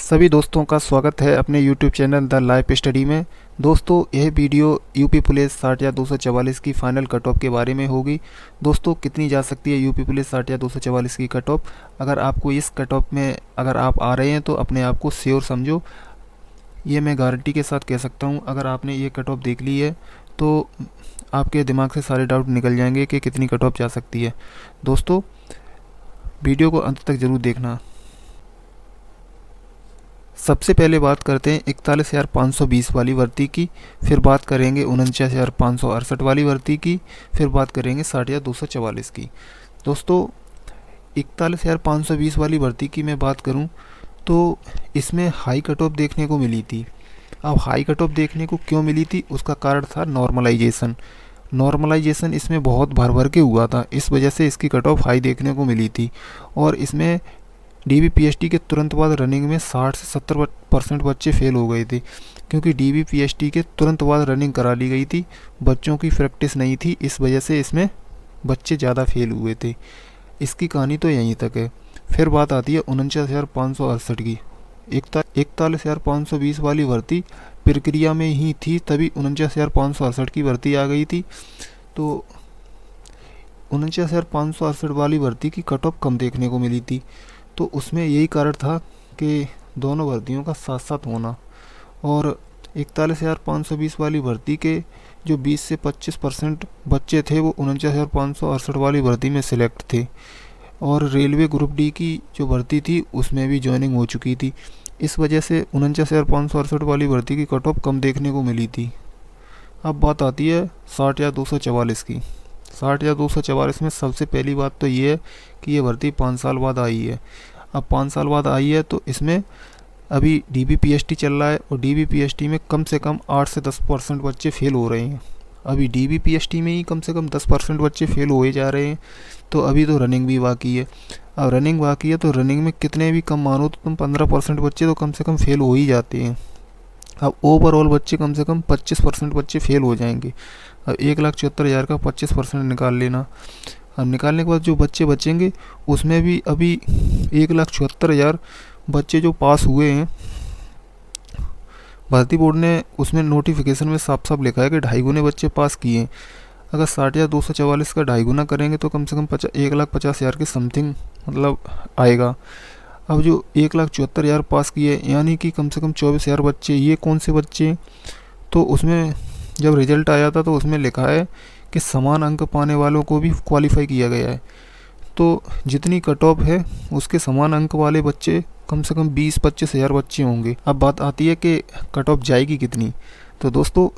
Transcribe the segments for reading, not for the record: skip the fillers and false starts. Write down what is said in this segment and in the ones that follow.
सभी दोस्तों का स्वागत है अपने YouTube channel the life study में। दोस्तों यह वीडियो यूपी पुलिस 60 या 244 की फाइनल कट ऑफ के बारे में होगी। दोस्तों कितनी जा सकती है यूपी पुलिस 60 या 244 की कट ऑफ। अगर आपको इस कट ऑफ में अगर आप आ रहे हैं तो अपने आप को श्योर समझो, ये मैं गारंटी के साथ कह सकता हूँ। अगर आपने ये कट ऑफ देख ली है तो आपके दिमाग से सारे डाउट निकल जाएंगे कि कितनी कट ऑफ जा सकती है। दोस्तों वीडियो को अंत तक ज़रूर देखना। सबसे पहले बात करते हैं 41,520 वाली भर्ती की, फिर बात करेंगे 49,568 वाली भर्ती की, फिर बात करेंगे 60 या 244 की। दोस्तों 41,520 वाली भर्ती की मैं बात करूं तो इसमें हाई कट ऑफ देखने को मिली थी। अब हाई कट ऑफ देखने को क्यों मिली थी, उसका कारण था नॉर्मलाइजेशन इसमें बहुत भर के हुआ था, इस वजह से इसकी कट ऑफ हाई देखने को मिली थी। और इसमें DBPST के तुरंत बाद रनिंग में 60 से 70% बच्चे फेल हो गए थे, क्योंकि DBPST के तुरंत बाद रनिंग करा ली गई थी, बच्चों की प्रैक्टिस नहीं थी, इस वजह से इसमें बच्चे ज़्यादा फेल हुए थे। इसकी कहानी तो यहीं तक है। फिर बात आती है 49,568 की। 41,520 वाली भर्ती प्रक्रिया में ही थी, तभी 49,568 की भर्ती आ गई थी। तो 49,568 वाली भर्ती की कट ऑफ कम देखने को मिली थी। तो उसमें यही कारण था कि दोनों भर्तियों का साथ साथ होना। और 41,520 वाली भर्ती के जो 20 से 25% बच्चे थे वो 49,568 वाली भर्ती में सिलेक्ट थे। और रेलवे ग्रुप डी की जो भर्ती थी उसमें भी ज्वाइनिंग हो चुकी थी, इस वजह से 49,568 वाली भर्ती की कट ऑफ कम देखने को मिली थी। अब बात आती है 60 या 244 की। 60 या 244 में सबसे पहली बात तो ये है कि ये भर्ती 5 साल बाद आई है। अब 5 साल बाद आई है तो इसमें अभी DBPST चल रहा है, और DBPST में कम से कम 8 से 10% बच्चे फेल हो रहे हैं। अभी DBPST में ही कम से कम 10% बच्चे फेल हुए जा रहे हैं, तो अभी तो रनिंग भी बाकी है। अब रनिंग बाकी है तो रनिंग में कितने भी कम मानो तो तुम 15% बच्चे तो कम से कम फेल हो ही जाते हैं। अब ओवरऑल बच्चे कम से कम 25% बच्चे फेल हो जाएंगे। अब 1,74,000 का 25% निकाल लेना। अब निकालने के बाद जो बच्चे बचेंगे उसमें भी अभी 1,74,000 बच्चे जो पास हुए हैं, भर्ती बोर्ड ने उसमें नोटिफिकेशन में साफ साफ लिखा है कि 2.5 गुने बच्चे पास किए हैं। अगर 60 या 244 का 2.5 गुना करेंगे तो कम से कम 1,50,000 के समथिंग मतलब आएगा। अब जो 1,74,000 पास किए यानी कि कम से कम 24,000 बच्चे, ये कौन से बच्चे? तो उसमें जब रिजल्ट आया था तो उसमें लिखा है कि समान अंक पाने वालों को भी क्वालिफाई किया गया है। तो जितनी कट ऑफ है उसके समान अंक वाले बच्चे कम से कम 20-25 हज़ार बच्चे होंगे। अब बात आती है कि कट ऑफ जाएगी कितनी। तो दोस्तों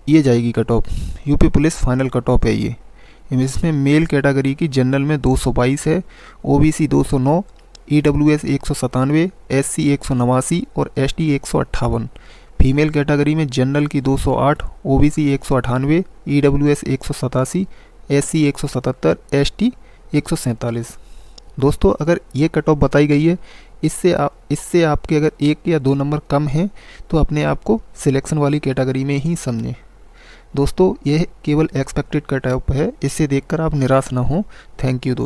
ये जाएगी cut off, UP police final cut off है ये। इसमें मेल कैटेगरी की जनरल में 222 है, OBC 209, EWS 197, SC 189 और ST 158। फीमेल कैटेगरी में जनरल की 208, OBC 198, EWS 187, SC 177, ST 147। दोस्तों अगर ये कट ऑफ बताई गई है, इससे आपके अगर 1 या 2 नंबर कम हैं तो अपने आप को सिलेक्शन वाली कैटेगरी में ही समझें। दोस्तों यह केवल एक्सपेक्टेड कट ऑफ है, इससे देखकर आप निराश ना हो। थैंक यू दोस्तों।